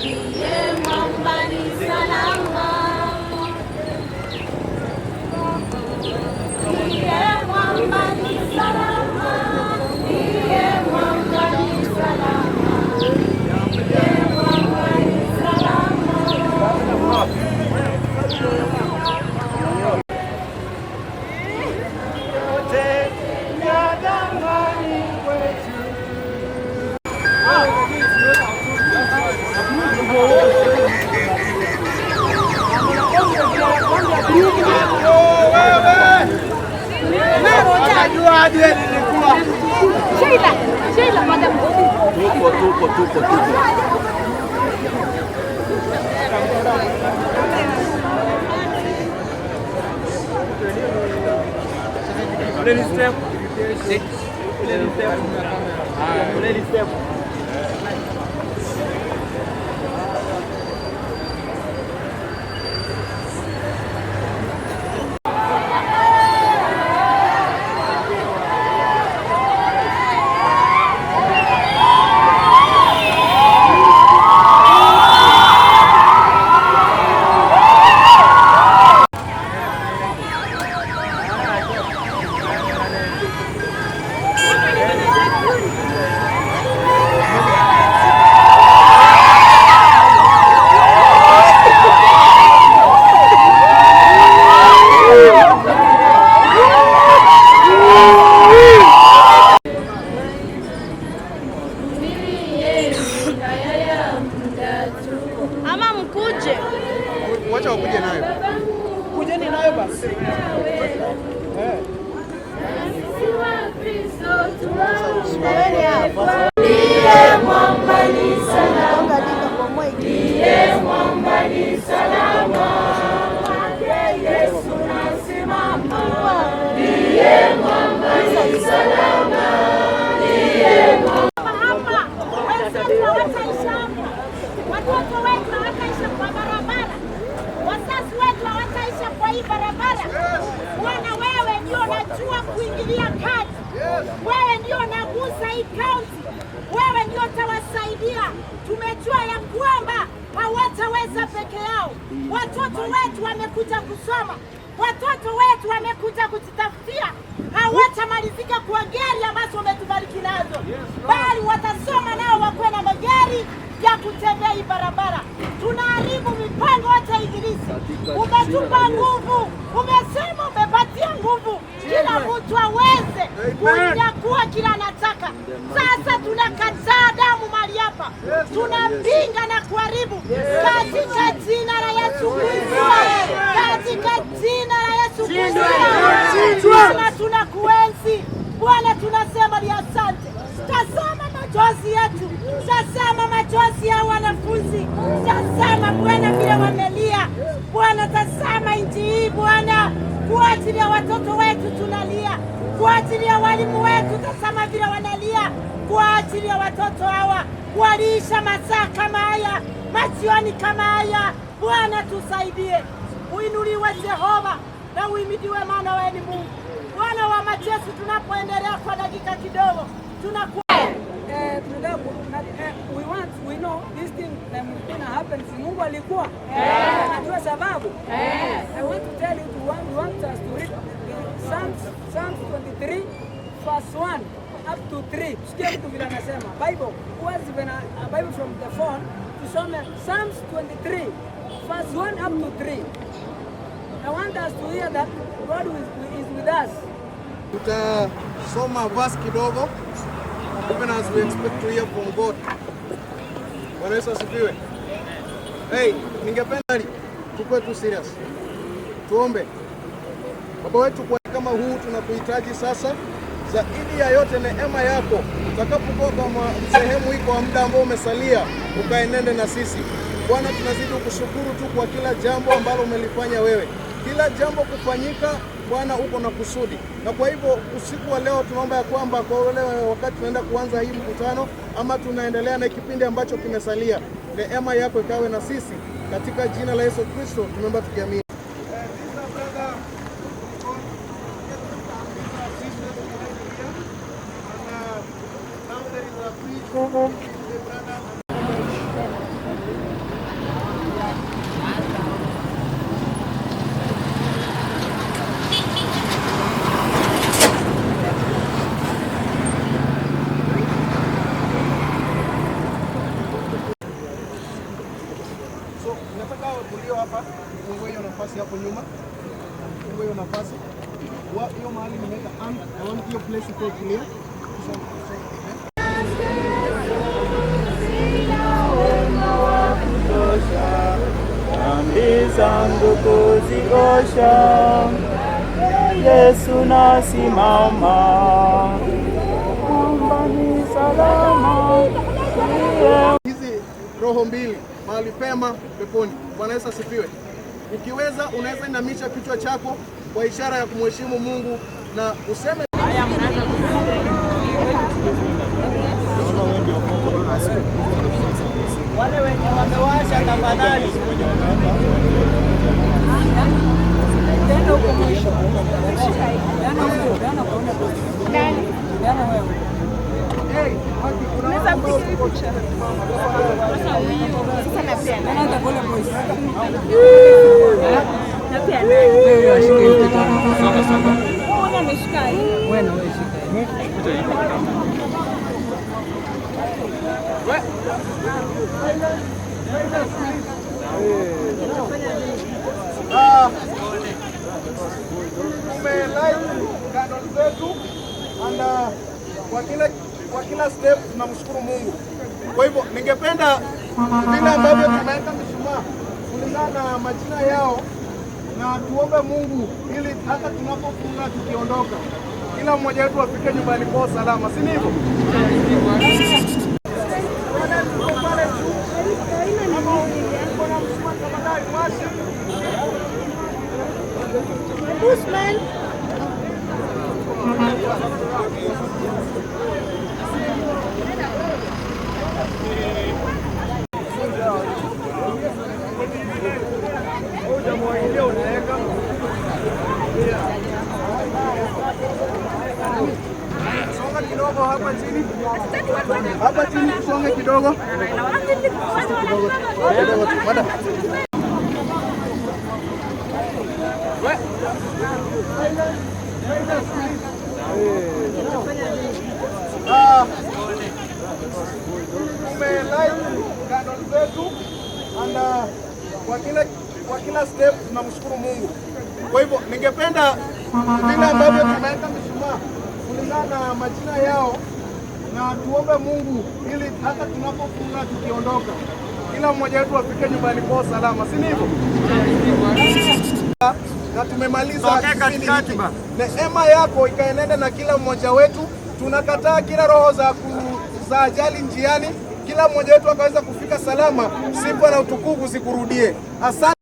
ndiye mwamba ni salama, ndiye mwamba ni salama, ndiye mwamba ni salama, ndiye mwamba ni salama. Sheila, madam. Tupo. Step. Wacha wakuje nayo. Kujeni nayo basi. Ndiye mwamba ni salama, ndiye mwamba ni salama, Yesu nasimama, ndiye mwamba ni salama, ndiye mwamba. Watoto wetu hawataisha kwa barabara, wazazi wetu hawataisha kwa hii barabara. Bwana, wewe ndio unajua kuingilia kati, wewe ndio unagusa hii kaunti, wewe ndio utawasaidia. Tumejua ya kwamba hawataweza peke yao. Watoto wetu wamekuja kusoma, watoto wetu wamekuja kujitafutia, hawatamalizika kwa gari ambazo umetubariki nazo, bali watasoma nao wakuwe na magari ya kutembea hii barabara. Tunaharibu mipango yote ibilisi. Umetupa nguvu, umesema umepatia nguvu kila mtu aweze kunyakua kila anataka. Sasa tunakataa damu mahali hapa, tunapinga na kuharibu katika jina la Yesu Kristo, katika jina la Yesu Kristo. Bwana, tunakuenzi Bwana, tunasema ni asante. Tazama machozi yetu, tazama machozi ya wanafunzi, tazama Bwana vile wamelia Bwana, tazama nchi hii Bwana, kwa ajili ya watoto wetu tunalia, kwa ajili ya walimu wetu tazama vile wanalia, kwa ajili ya watoto hawa waliisha masaa kama haya, majioni kama haya. Bwana tusaidie, uinuliwe Jehova na uimidiwe, maana wewe ni Mungu. Bwana wa majeshi, tunapoendelea kwa dakika kidogo tunakuwa we know this thing gonna happen. Mungu alikuwa anajua sababu. I want to tell you, we want us to read Psalms 23 verse 1 up to 3. Sikia kitu vile anasema Bible. Who has even a Bible from the phone to some Psalms 23 verse 1 up to 3. I want us to hear that God is with us. Tutasoma verse kidogo, even as we expect to hear from God. Bwana Yesu asifiwe. Hey, ningependa tukue tu serious. Tuombe. Baba wetu, kwa kama huu tunakuhitaji sasa, zaidi ya yote neema yako utakapokuwa kama sehemu hii kwa muda ambao umesalia, ukaenende na sisi. Bwana, tunazidi kushukuru tu kwa kila jambo ambalo umelifanya wewe. Kila jambo kufanyika Bwana uko na kusudi. Na kwa hivyo usiku wa leo tunaomba ya kwamba kwa ule wakati tunaenda kuanza hii mkutano ama tunaendelea na kipindi ambacho kimesalia, neema yako ikawe na sisi katika jina la Yesu Kristo tumeomba tukiamini. Fungulia hapa, fungue hiyo nafasi hapo nyuma. Fungue hiyo nafasi. Hiyo mahali nimeweka hand, I want your place to take clear. Dhambi zangu kuziosha, Yesu nasimama, kwamba ni salama. Hizi roho mbili mahali pema peponi. Bwana Yesu asifiwe. Ukiweza unaweza inamisha kichwa chako kwa ishara ya kumheshimu Mungu na useme wale wenye wamewasha tafadhali. Tena huko mwisho. zetu and kwa kila step tunamshukuru Mungu. Kwa hivyo ningependa vile ambavyo tumeweka mishumaa kulingana na majina yao, na tuombe Mungu ili hata tunapofunga tukiondoka, kila mmoja wetu afike nyumbani kwa salama, si ndivyo? Usman. Songa kidogo hapa chini. Hapa chini songa kidogo. Kidogo tu. Mada. Kando zetu and kwa kila step tunamshukuru Mungu. Kwa hivyo ningependa vile ambavyo tumeweka mishumaa kulingana na majina yao, na tuombe Mungu ili hata tunapofunga tukiondoka, kila mmoja wetu afike nyumbani kwa salama, si ndivyo? Na tumemaliza neema yako ikaenende na kila mmoja wetu. Tunakataa kila roho za ajali njiani, kila mmoja wetu akaweza kufika salama. Sifa na utukufu zikurudie. Asante.